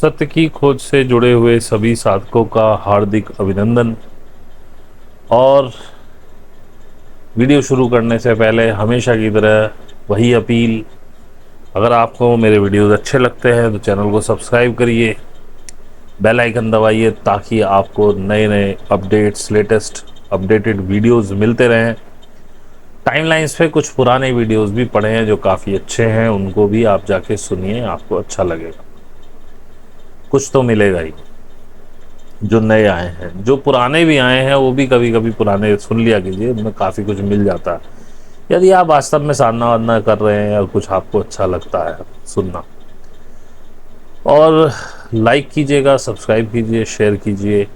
सत्य की खोज से जुड़े हुए सभी साधकों का हार्दिक अभिनंदन। और वीडियो शुरू करने से पहले हमेशा की तरह वही अपील, अगर आपको मेरे वीडियोस अच्छे लगते हैं तो चैनल को सब्सक्राइब करिए, बेल आइकन दबाइए ताकि आपको नए नए अपडेट्स, लेटेस्ट अपडेटेड वीडियोस मिलते रहें। टाइमलाइंस पे कुछ पुराने वीडियोस भी पड़े हैं जो काफ़ी अच्छे हैं, उनको भी आप जाके सुनिए, आपको अच्छा लगेगा। कुछ तो मिलेगा ही। जो नए आए हैं, जो पुराने भी आए हैं वो भी कभी कभी पुराने सुन लिया कीजिए, उनमें काफ़ी कुछ मिल जाता है यदि आप वास्तव में साधना वादना कर रहे हैं और कुछ आपको अच्छा लगता है सुनना। और लाइक कीजिएगा, सब्सक्राइब कीजिए, शेयर कीजिए,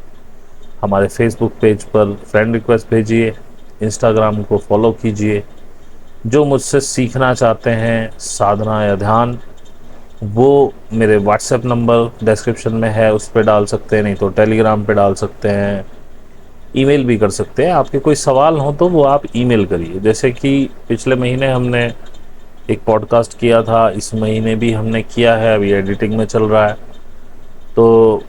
हमारे फेसबुक पेज पर फ्रेंड रिक्वेस्ट भेजिए, इंस्टाग्राम को फॉलो कीजिए। जो मुझसे सीखना चाहते हैं साधना या ध्यान, वो मेरे व्हाट्सएप नंबर डिस्क्रिप्शन में है, उस पर डाल सकते हैं, नहीं तो टेलीग्राम पे डाल सकते हैं, ईमेल भी कर सकते हैं। आपके कोई सवाल हो तो वो आप ईमेल करिए। जैसे कि पिछले महीने हमने एक पॉडकास्ट किया था, इस महीने भी हमने किया है, अभी एडिटिंग में चल रहा है, तो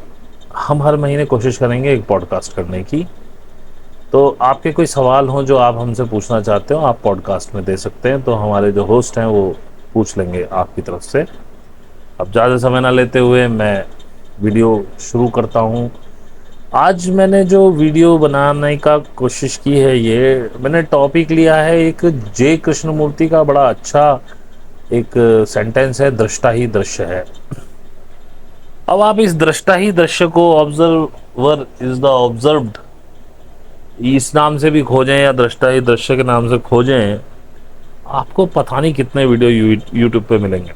हम हर महीने कोशिश करेंगे एक पॉडकास्ट करने की। तो आपके कोई सवाल हो जो आप हमसे पूछना चाहते हो, आप पॉडकास्ट में दे सकते हैं, तो हमारे जो होस्ट हैं वो पूछ लेंगे आपकी तरफ से। अब ज़्यादा समय ना लेते हुए मैं वीडियो शुरू करता हूँ। आज मैंने जो वीडियो बनाने का कोशिश की है, ये मैंने टॉपिक लिया है एक जे कृष्णमूर्ति का बड़ा अच्छा एक सेंटेंस है, दृष्टा ही दृश्य है। अब आप इस दृष्टा ही दृश्य को, ऑब्जर्वर इज द ऑब्जर्व्ड, इस नाम से भी खोजें या दृष्टा ही दृश्य के नाम से खोजें, आपको पता नहीं कितने वीडियो यूट्यूब पे मिलेंगे।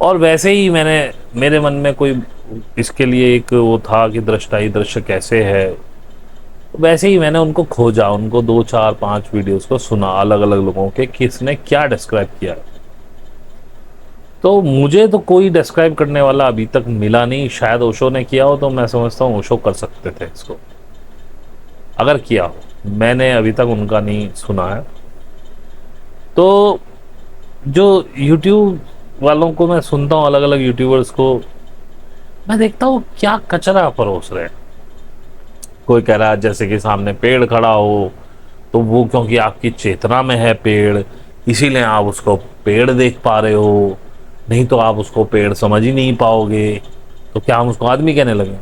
और वैसे ही मेरे मन में कोई इसके लिए एक वो था कि दृष्टा ही दृश्य कैसे है, वैसे ही मैंने उनको खोजा, उनको 2 4 5 वीडियोस को सुना, अलग अलग लोगों के किसने क्या डिस्क्राइब किया है। तो मुझे तो कोई डिस्क्राइब करने वाला अभी तक मिला नहीं। शायद ओशो ने किया हो, तो मैं समझता हूँ ओशो कर सकते थे इसको, अगर किया हो। मैंने अभी तक उनका नहीं सुना है। तो जो यूट्यूब वालों को मैं सुनता हूँ, अलग अलग यूट्यूबर्स को मैं देखता हूँ क्या कचरा परोस रहे हैं। कोई कह रहा है जैसे कि सामने पेड़ खड़ा हो, तो वो क्योंकि आपकी चेतना में है पेड़, इसीलिए आप उसको पेड़ देख पा रहे हो, नहीं तो आप उसको पेड़ समझ ही नहीं पाओगे। तो क्या हम उसको आदमी कहने लगेंगे?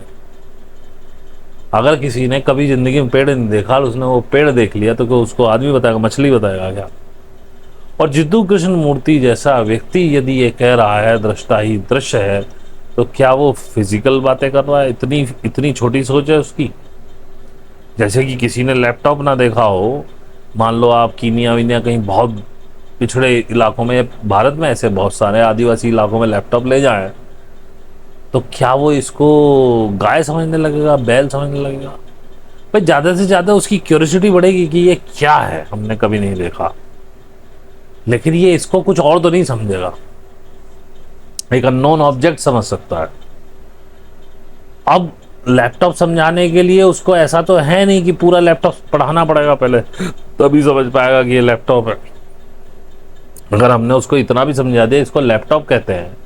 अगर किसी ने कभी जिंदगी में पेड़ नहीं देखा और उसने वो पेड़ देख लिया, तो क्या उसको आदमी बताएगा, मछली बताएगा क्या? और जिद्दू कृष्ण मूर्ति जैसा व्यक्ति यदि ये कह रहा है दृष्टा ही दृश्य है, तो क्या वो फिजिकल बातें कर रहा है? इतनी इतनी छोटी सोच है उसकी। जैसे कि किसी ने लैपटॉप ना देखा हो, मान लो आप कीनिया वीनिया कहीं बहुत पिछड़े इलाकों में, भारत में ऐसे बहुत सारे आदिवासी इलाकों में लैपटॉप ले जाए, तो क्या वो इसको गाय समझने लगेगा, बैल समझने लगेगा? भाई ज़्यादा से ज़्यादा उसकी क्यूरियोसिटी बढ़ेगी कि ये क्या है, हमने कभी नहीं देखा। लेकिन ये इसको कुछ और तो नहीं समझेगा, एक अननोन ऑब्जेक्ट समझ सकता है। अब लैपटॉप समझाने के लिए उसको ऐसा तो है नहीं कि पूरा लैपटॉप पढ़ाना पड़ेगा पहले, तभी समझ पाएगा कि ये लैपटॉप है। अगर हमने उसको इतना भी समझा दिया इसको लैपटॉप कहते हैं,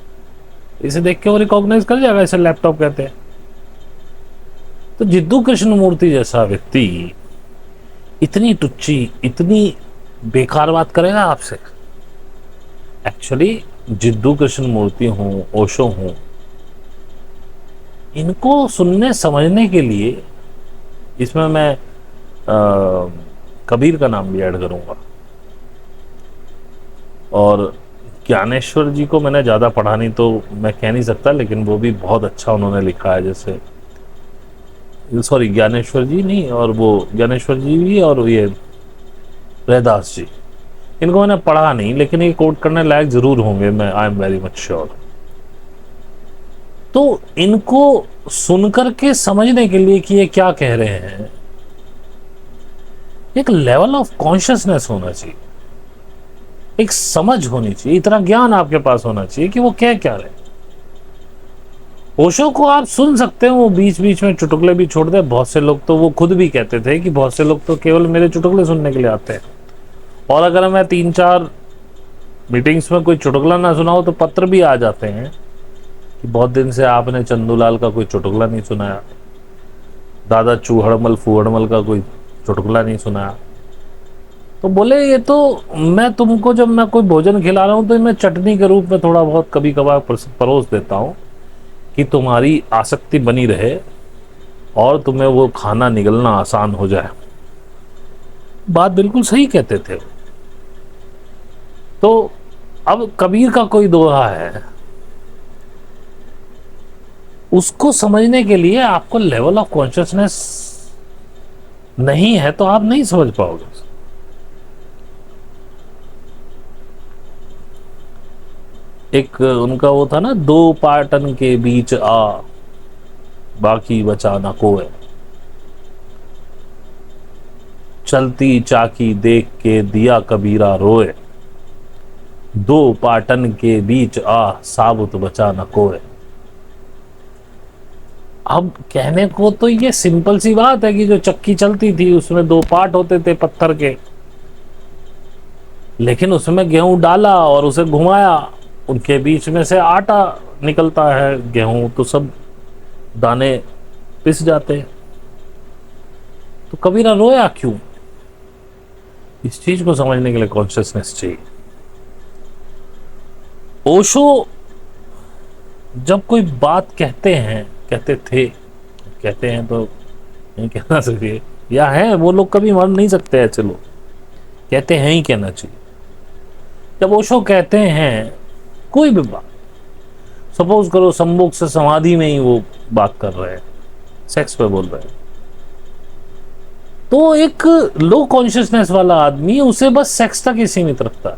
इसे देख के वो रिकॉग्नाइज कर जाएगा इसे लैपटॉप कहते हैं। तो जिद्दू कृष्ण मूर्ति जैसा व्यक्ति इतनी टुच्ची, इतनी बेकार बात करेगा आपसे? एक्चुअली जिद्दू कृष्ण मूर्ति हूँ, ओशो हूँ, इनको सुनने समझने के लिए इसमें मैं कबीर का नाम भी ऐड करूँगा। और ज्ञानेश्वर जी को मैंने ज़्यादा पढ़ा नहीं तो मैं कह नहीं सकता, लेकिन वो भी बहुत अच्छा उन्होंने लिखा है। जैसे सॉरी, ज्ञानेश्वर जी नहीं, और वो ज्ञानेश्वर जी भी और ये रैदास जी, इनको मैंने पढ़ा नहीं, लेकिन ये कोट करने लायक जरूर होंगे, मैं I am very much sure. तो इनको सुनकर के समझने के लिए कि ये क्या कह रहे हैं, एक लेवल ऑफ कॉन्शियसनेस होना चाहिए, एक समझ होनी चाहिए, इतना ज्ञान आपके पास होना चाहिए कि वो कह क्या रहे हैं। ओशो को आप सुन सकते हैं, वो बीच बीच में चुटकुले भी छोड़ दे। बहुत से लोग तो, वो खुद भी कहते थे कि बहुत से लोग तो केवल मेरे चुटकुले सुनने के लिए आते हैं, और अगर मैं 3 4 मीटिंग्स में कोई चुटकुला ना सुना हो तो पत्र भी आ जाते हैं कि बहुत दिन से आपने चंदूलाल का कोई चुटकुला नहीं सुनाया, दादा चूहड़मल फूहड़मल का कोई चुटकुला नहीं सुनाया। तो बोले ये तो मैं तुमको जब मैं कोई भोजन खिला रहा हूँ तो मैं चटनी के रूप में थोड़ा बहुत कभी कभार परोस देता हूँ कि तुम्हारी आसक्ति बनी रहे और तुम्हें वो खाना निगलना आसान हो जाए। बात बिल्कुल सही कहते थे। तो अब कबीर का कोई दोहा है, उसको समझने के लिए आपको लेवल ऑफ कॉन्शियसनेस नहीं है तो आप नहीं समझ पाओगे। एक उनका वो था ना, दो पाटन के बीच आ बाकी बचा न कोय, चलती चाकी देख के दिया कबीरा रोए, दो पाटन के बीच आ साबुत बचा न कोय। अब कहने को तो ये सिंपल सी बात है कि जो चक्की चलती थी उसमें दो पार्ट होते थे पत्थर के, लेकिन उसमें गेहूं डाला और उसे घुमाया, उनके बीच में से आटा निकलता है, गेहूं तो सब दाने पिस जाते हैं। तो कबीरा रोया क्यों? इस चीज को समझने के लिए कॉन्शियसनेस चाहिए। ओशो जब कोई बात कहते हैं, कहते थे, कहते हैं तो नहीं कहना चाहिए, या है वो लोग कभी मर नहीं सकते, ऐसे लोग कहते हैं ही कहना चाहिए। जब ओशो कहते हैं कोई भी बात, सपोज करो संभोग से समाधि में ही वो बात कर रहे हैं, सेक्स पे बोल रहे हैं, तो एक लो कॉन्शियसनेस वाला आदमी उसे बस सेक्स तक ही सीमित रखता है।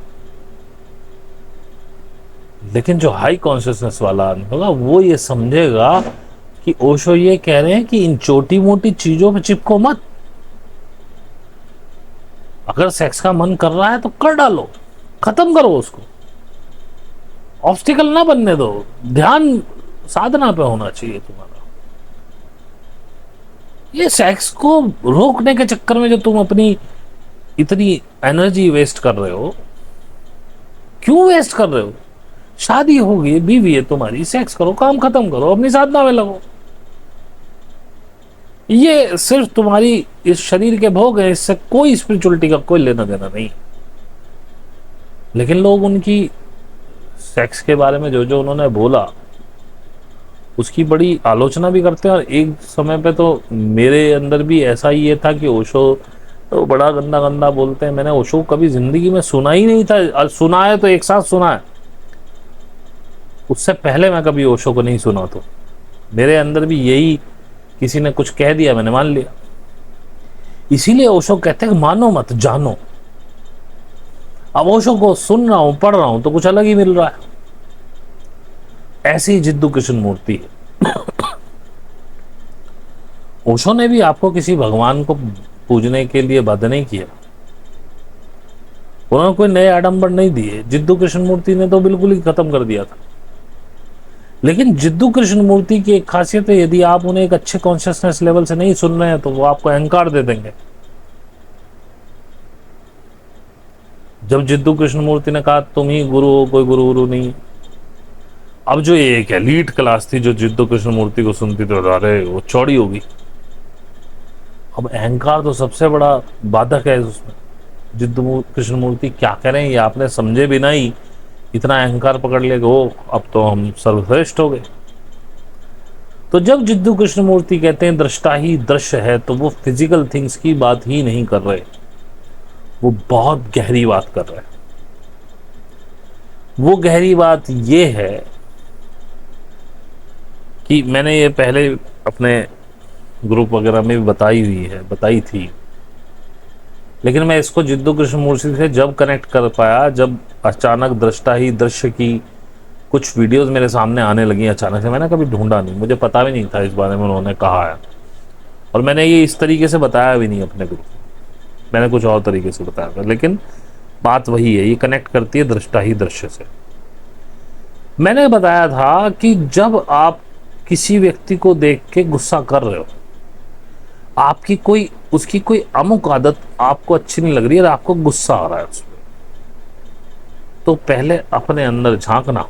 लेकिन जो हाई कॉन्शियसनेस वाला आदमी होगा वो ये समझेगा कि ओशो ये कह रहे हैं कि इन छोटी मोटी चीजों पे चिपको मत। अगर सेक्स का मन कर रहा है तो कर डालो, खत्म करो उसको, ऑब्स्टिकल ना बनने दो, ध्यान साधना पे होना चाहिए तुम्हारा। ये सेक्स को रोकने के चक्कर में जो तुम अपनी इतनी एनर्जी वेस्ट कर रहे हो, क्यों वेस्ट कर रहे हो? शादी होगी, बीवी है तुम्हारी, सेक्स करो, काम खत्म करो, अपनी साधना में लगो। ये सिर्फ तुम्हारी इस शरीर के भोग है, इससे कोई स्पिरिचुअलिटी का कोई लेना देना नहीं। लेकिन लोग उनकी सेक्स के बारे में जो जो उन्होंने बोला उसकी बड़ी आलोचना भी करते हैं। और एक समय पे तो मेरे अंदर भी ऐसा ही ये था कि ओशो तो बड़ा गंदा गंदा बोलते हैं। मैंने ओशो कभी जिंदगी में सुना ही नहीं था, सुना है तो एक साथ सुना है, उससे पहले मैं कभी ओशो को नहीं सुना। तो मेरे अंदर भी यही, किसी ने कुछ कह दिया मैंने मान लिया। इसीलिए ओशो कहते हैं मानो मत जानो। अब ओशो को सुन रहा हूं, पढ़ रहा हूं तो कुछ अलग ही मिल रहा है। ऐसी जिद्दू कृष्णमूर्ति है। ओशो ने भी आपको किसी भगवान को पूजने के लिए बाध्य नहीं किया, उन्होंने कोई नए आडंबर नहीं दिए। जिद्दू कृष्णमूर्ति ने तो बिल्कुल ही खत्म कर दिया था। लेकिन जिद्दू कृष्णमूर्ति की एक खासियत है, यदि आप उन्हें एक अच्छे कॉन्शियसनेस लेवल से नहीं सुन रहे हैं तो वो आपको अहंकार दे देंगे। जब जिद्दू कृष्णमूर्ति ने कहा तुम ही गुरु हो, कोई गुरु गुरु नहीं। अब जो एक एलीट क्लास थी जो जिद्दू कृष्णमूर्ति को सुनती थी, अरे वो चौड़ी होगी। अब अहंकार तो सबसे बड़ा बाधक है उसमें। जिद्दू कृष्णमूर्ति क्या करें, ये आपने समझे बिना ही इतना अहंकार पकड़ लिया कि वो अब तो हम सर्वश्रेष्ठ हो गए। तो जब जिद्दू कृष्णमूर्ति कहते हैं दृष्टा ही दृश्य है, तो वो फिजिकल थिंग्स की बात ही नहीं कर रहे, वो बहुत गहरी बात कर रहे हैं। वो गहरी बात ये है कि मैंने ये पहले अपने ग्रुप वगैरह में भी बताई थी, लेकिन मैं इसको जिद्दू कृष्णमूर्ति से जब कनेक्ट कर पाया, जब अचानक दृष्टा ही दृश्य की कुछ वीडियोस मेरे सामने आने लगी अचानक से। मैंने कभी ढूंढा नहीं, मुझे पता भी नहीं था इस बारे में उन्होंने कहा है, और मैंने ये इस तरीके से बताया भी नहीं अपने ग्रुप, मैंने कुछ और तरीके से बताया था। लेकिन बात वही है, ये कनेक्ट करती है दृष्टा ही दृश्य से। मैंने बताया था कि जब आप किसी व्यक्ति को देख के गुस्सा कर रहे हो, आपकी कोई उसकी कोई अमुक आदत आपको अच्छी नहीं लग रही है और आपको गुस्सा आ रहा है उसमें, तो पहले अपने अंदर झांकना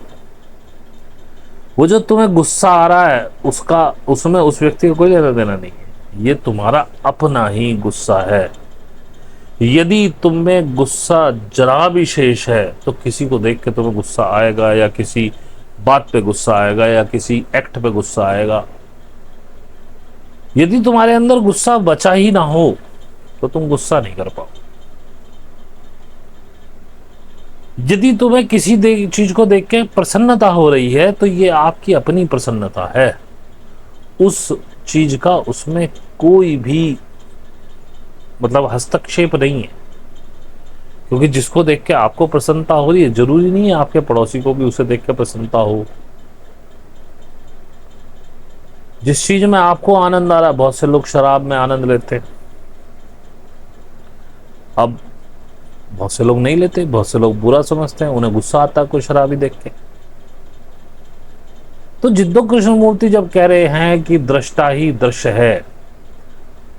वो जो तुम्हें गुस्सा आ रहा है उसका, उसमें उस व्यक्ति का कोई लेना देना नहीं है, ये तुम्हारा अपना ही गुस्सा है। यदि तुम में गुस्सा जरा भी शेष है तो किसी को देख के तुम्हें गुस्सा आएगा, या किसी बात पे गुस्सा आएगा, या किसी एक्ट पे गुस्सा आएगा। यदि तुम्हारे अंदर गुस्सा बचा ही ना हो तो तुम गुस्सा नहीं कर पाओ। यदि तुम्हें किसी चीज को देख के प्रसन्नता हो रही है तो ये आपकी अपनी प्रसन्नता है, उस चीज का उसमें कोई भी मतलब हस्तक्षेप नहीं है। क्योंकि जिसको देख के आपको प्रसन्नता हो रही है, जरूरी नहीं है आपके पड़ोसी को भी उसे देख के प्रसन्नता हो। जिस चीज में आपको आनंद आ रहा है, बहुत से लोग शराब में आनंद लेते हैं, अब बहुत से लोग नहीं लेते, बहुत से लोग बुरा समझते हैं, उन्हें गुस्सा आता है कोई शराबी देख के। तो जिद्दो कृष्णमूर्ति जब कह रहे हैं कि दृष्टा ही दृश्य है,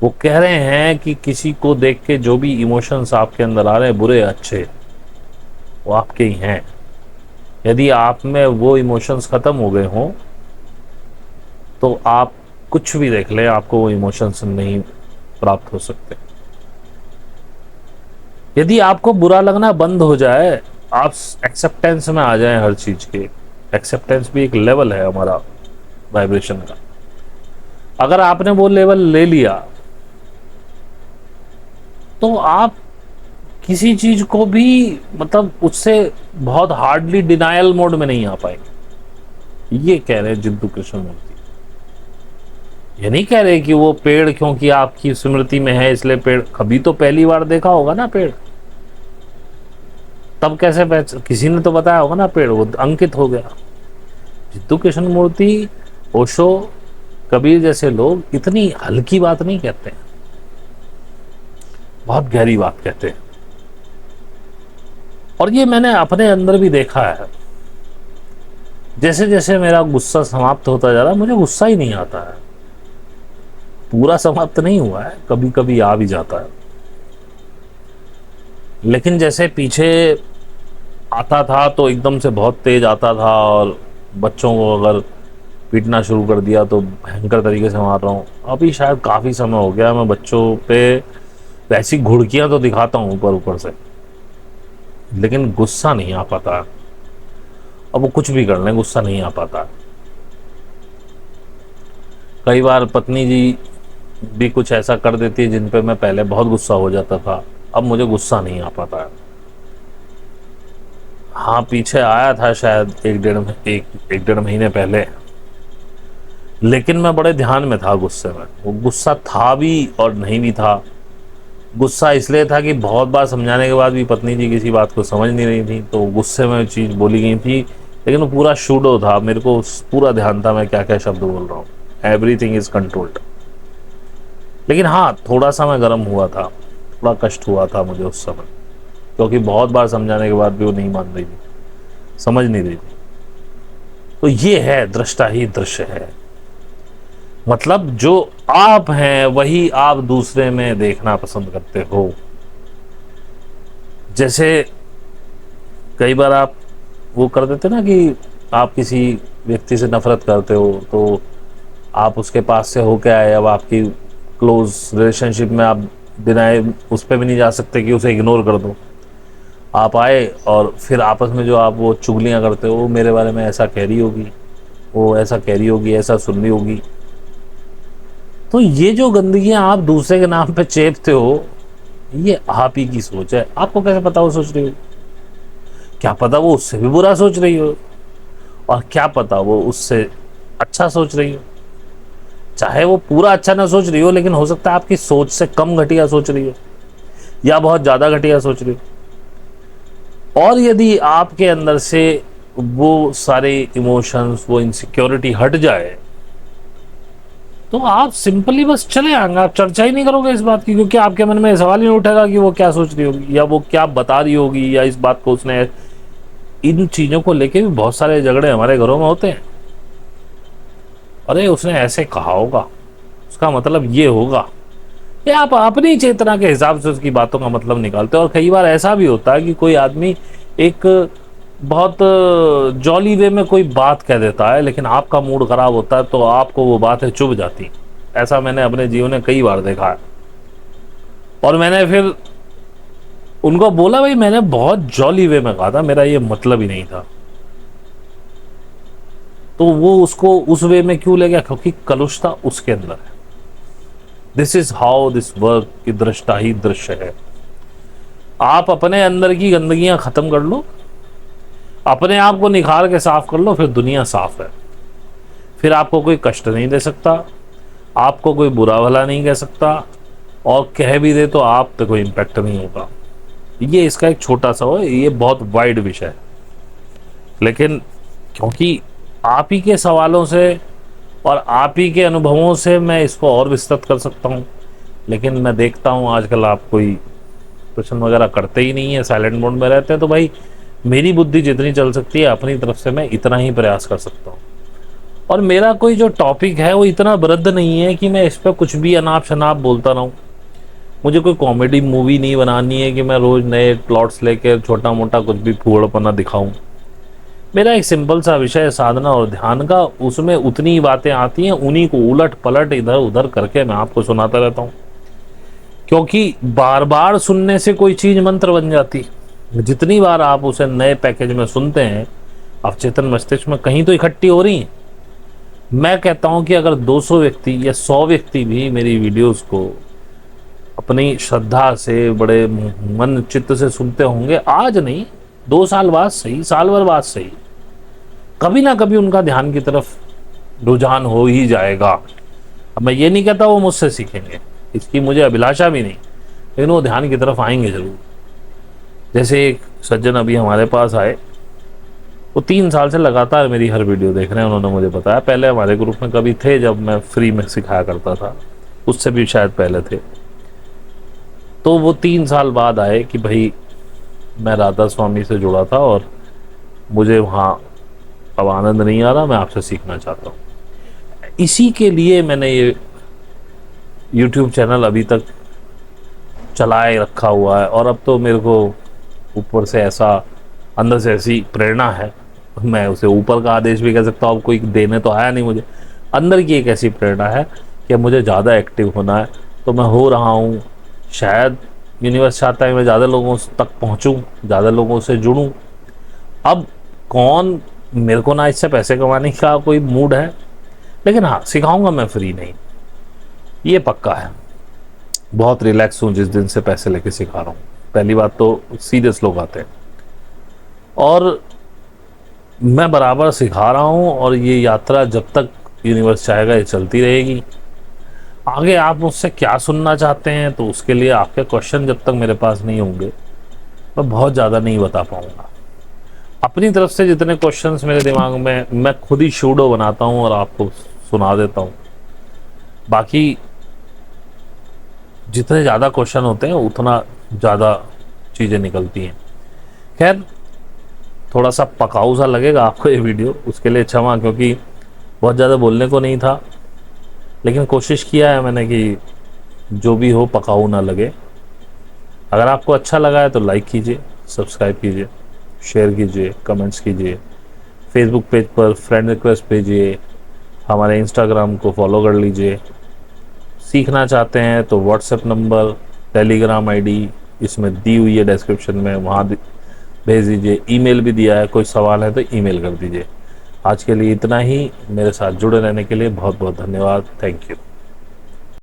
वो कह रहे हैं कि किसी को देख के जो भी इमोशंस आपके अंदर आ रहे हैं, बुरे अच्छे, वो आपके ही हैं। यदि आप में वो इमोशंस खत्म हो गए हों तो आप कुछ भी देख लें, आपको वो इमोशंस नहीं प्राप्त हो सकते। यदि आपको बुरा लगना बंद हो जाए, आप एक्सेप्टेंस में आ जाएं हर चीज के। एक्सेप्टेंस भी एक लेवल है हमारा वाइब्रेशन का। अगर आपने वो लेवल ले लिया तो आप किसी चीज को भी मतलब उससे बहुत हार्डली डिनायल मोड में नहीं आ पाएंगे। ये कह रहे हैं जिद्दू कृष्णमूर्ति। ये नहीं कह रहे कि वो पेड़ क्योंकि आपकी स्मृति में है इसलिए पेड़, कभी तो पहली बार देखा होगा ना पेड़, तब कैसे किसी ने तो बताया होगा ना पेड़, वो अंकित हो गया। जिद्दू कृष्णमूर्ति, ओशो, कबीर जैसे लोग इतनी हल्की बात नहीं कहते हैं, बहुत गहरी बात कहते हैं। और ये मैंने अपने अंदर भी देखा है। जैसे जैसे मेरा गुस्सा समाप्त होता जा रहा है, मुझे गुस्सा ही नहीं आता है। पूरा समाप्त नहीं हुआ है, कभी कभी आ भी जाता है, लेकिन जैसे पीछे आता था तो एकदम से बहुत तेज आता था, और बच्चों को अगर पीटना शुरू कर दिया तो भयंकर तरीके से मार रहा हूँ। अभी शायद काफ़ी समय हो गया मैं बच्चों पे वैसी घुड़कियाँ तो दिखाता हूँ ऊपर ऊपर से, लेकिन गुस्सा नहीं आ पाता। अब वो कुछ भी कर लें, गुस्सा नहीं आ पाता। कई बार पत्नी जी भी कुछ ऐसा कर देती है जिन पे मैं पहले बहुत गुस्सा हो जाता था, अब मुझे गुस्सा नहीं आ पाता है। हाँ, पीछे आया था शायद एक डेढ़ महीने पहले, लेकिन मैं बड़े ध्यान में था गुस्से में। वो गुस्सा था भी और नहीं भी था। गुस्सा इसलिए था कि बहुत बार समझाने के बाद भी पत्नी जी किसी बात को समझ नहीं रही थी, तो गुस्से में चीज़ बोली गई थी, लेकिन वो पूरा शूडो था। मेरे को पूरा ध्यान था मैं क्या क्या शब्द बोल रहा हूँ। Everything is controlled. लेकिन हाँ, थोड़ा सा मैं गर्म हुआ था, थोड़ा कष्ट हुआ था मुझे उस समय, क्योंकि बहुत बार समझाने के बाद भी वो नहीं मान रही थी, समझ नहीं रही थी। तो ये है दृष्टा ही दृश्य है। मतलब जो आप हैं वही आप दूसरे में देखना पसंद करते हो। जैसे कई बार आप वो कर देते ना कि आप किसी व्यक्ति से नफरत करते हो, तो आप उसके पास से होके आए, अब आपकी क्लोज रिलेशनशिप में आप बिना उस पर भी नहीं जा सकते कि उसे इग्नोर कर दो। आप आए और फिर आपस में जो आप वो चुगलियाँ करते हो, मेरे बारे में ऐसा कह रही होगी, वो ऐसा कह रही होगी, ऐसा सुन रही होगी। तो ये जो गंदगियां आप दूसरे के नाम पे चेपते हो, ये आप ही की सोच है। आपको कैसे पता वो सोच रही हो? क्या पता वो उससे भी बुरा सोच रही हो, और क्या पता वो उससे अच्छा सोच रही हो। चाहे वो पूरा अच्छा ना सोच रही हो, लेकिन हो सकता है आपकी सोच से कम घटिया सोच रही हो, या बहुत ज्यादा घटिया सोच रही हो। और यदि आपके अंदर से वो सारे इमोशंस, वो इनसिक्योरिटी हट जाए, तो आप सिंपली बस चले आएंगे। आप चर्चा ही नहीं करोगे इस बात की, क्योंकि आपके मन में सवाल ही नहीं उठेगा कि वो क्या सोच रही होगी, या वो क्या बता रही होगी, या इस बात को उसने। इन चीजों को लेके भी बहुत सारे झगड़े हमारे घरों में होते हैं। अरे उसने ऐसे कहा होगा, उसका मतलब ये होगा। ये आप अपनी चेतना के हिसाब से उसकी बातों का मतलब निकालते हो। और कई बार ऐसा भी होता है कि कोई आदमी एक बहुत जॉली वे में कोई बात कह देता है, लेकिन आपका मूड खराब होता है तो आपको वो बातें चुभ जाती। ऐसा मैंने अपने जीवन में कई बार देखा है। और मैंने फिर उनको बोला, भाई मैंने बहुत जॉली वे में कहा था, मेरा ये मतलब ही नहीं था। तो वो उसको उस वे में क्यों ले गया? क्योंकि कलुषता उसके अंदर है। This is how this work की दृष्टा ही दृश्य है। आप अपने अंदर की गंदगियां खत्म कर लो, अपने आप को निखार के साफ कर लो, फिर दुनिया साफ है। फिर आपको कोई कष्ट नहीं दे सकता, आपको कोई बुरा भला नहीं कह सकता, और कह भी दे तो आप पे कोई इम्पैक्ट नहीं होगा। ये इसका एक छोटा सा हो, ये बहुत वाइड विषय है, लेकिन क्योंकि आप ही के सवालों से और आप ही के अनुभवों से मैं इसको और विस्तृत कर सकता हूँ। लेकिन मैं देखता हूँ आजकल आप कोई प्रश्न वगैरह करते ही नहीं है, साइलेंट मोड में रहते हैं। तो भाई मेरी बुद्धि जितनी चल सकती है अपनी तरफ से मैं इतना ही प्रयास कर सकता हूँ। और मेरा कोई जो टॉपिक है वो इतना वृद्ध नहीं है कि मैं इस पर कुछ भी अनाप शनाप बोलता रहूँ। मुझे कोई कॉमेडी मूवी नहीं बनानी है कि मैं रोज़ नए प्लॉट्स लेकर छोटा मोटा कुछ भी फूहड़पना दिखाऊं। मेरा एक सिंपल सा विषय है साधना और ध्यान का, उसमें उतनी ही बातें आती हैं, उन्हीं को उलट पलट इधर उधर करके मैं आपको सुनाता रहता हूँ। क्योंकि बार बार सुनने से कोई चीज़ मंत्र बन जाती। जितनी बार आप उसे नए पैकेज में सुनते हैं, अवचेतन मस्तिष्क में कहीं तो इकट्ठी हो रही हैं। मैं कहता हूं कि अगर 200 व्यक्ति या 100 व्यक्ति भी मेरी वीडियोस को अपनी श्रद्धा से बड़े मन चित्त से सुनते होंगे, आज नहीं 2 साल बाद सही, साल भर बाद सही, कभी ना कभी उनका ध्यान की तरफ रुझान हो ही जाएगा। अब मैं ये नहीं कहता वो मुझसे सीखेंगे, इसकी मुझे अभिलाषा भी नहीं, लेकिन वो ध्यान की तरफ आएंगे जरूर। जैसे एक सज्जन अभी हमारे पास आए, वो 3 साल से लगातार मेरी हर वीडियो देख रहे हैं। उन्होंने मुझे बताया, पहले हमारे ग्रुप में कभी थे जब मैं फ्री में सिखाया करता था, उससे भी शायद पहले थे। तो वो 3 साल बाद आए कि भाई मैं राधा स्वामी से जुड़ा था और मुझे वहाँ अब आनंद नहीं आ रहा, मैं आपसे सीखना चाहता हूँ। इसी के लिए मैंने ये YouTube चैनल अभी तक चलाए रखा हुआ है। और अब तो मेरे को ऊपर से ऐसा, अंदर से ऐसी प्रेरणा है, मैं उसे ऊपर का आदेश भी कह सकता हूँ, अब कोई देने तो आया नहीं मुझे, अंदर की एक ऐसी प्रेरणा है कि मुझे ज़्यादा एक्टिव होना है। तो मैं हो रहा हूँ, शायद यूनिवर्स चाहता है मैं ज़्यादा लोगों तक पहुँचूँ, ज़्यादा लोगों से जुड़ूँ। अब कौन, मेरे को ना इससे पैसे कमाने का कोई मूड है, लेकिन हाँ सिखाऊंगा मैं फ्री नहीं, ये पक्का है। बहुत रिलैक्स हूँ जिस दिन से पैसे लेके सिखा रहा हूँ। पहली बात तो सीरियस लोग आते हैं और मैं बराबर सिखा रहा हूँ, और ये यात्रा जब तक यूनिवर्स चाहेगा ये चलती रहेगी। आगे आप मुझसे क्या सुनना चाहते हैं, तो उसके लिए आपके क्वेश्चन जब तक मेरे पास नहीं होंगे मैं बहुत ज़्यादा नहीं बता पाऊँगा। अपनी तरफ से जितने क्वेश्चंस मेरे दिमाग में, मैं खुद ही शूडो बनाता हूँ और आपको सुना देता हूँ। बाकी जितने ज़्यादा क्वेश्चन होते हैं उतना ज़्यादा चीज़ें निकलती हैं। खैर, थोड़ा सा पकाऊ सा लगेगा आपको ये वीडियो, उसके लिए क्षमा, क्योंकि बहुत ज़्यादा बोलने को नहीं था, लेकिन कोशिश किया है मैंने कि जो भी हो पकाऊ ना लगे। अगर आपको अच्छा लगा है तो लाइक कीजिए, सब्सक्राइब कीजिए, शेयर कीजिए, कमेंट्स कीजिए, फेसबुक पेज पर फ्रेंड रिक्वेस्ट भेजिए, हमारे इंस्टाग्राम को फॉलो कर लीजिए। सीखना चाहते हैं तो व्हाट्सएप नंबर, टेलीग्राम आईडी इसमें दी हुई है डिस्क्रिप्शन में, वहाँ भेज दीजिए। ईमेल भी दिया है, कोई सवाल है तो ईमेल कर दीजिए। आज के लिए इतना ही। मेरे साथ जुड़े रहने के लिए बहुत बहुत धन्यवाद। Thank you.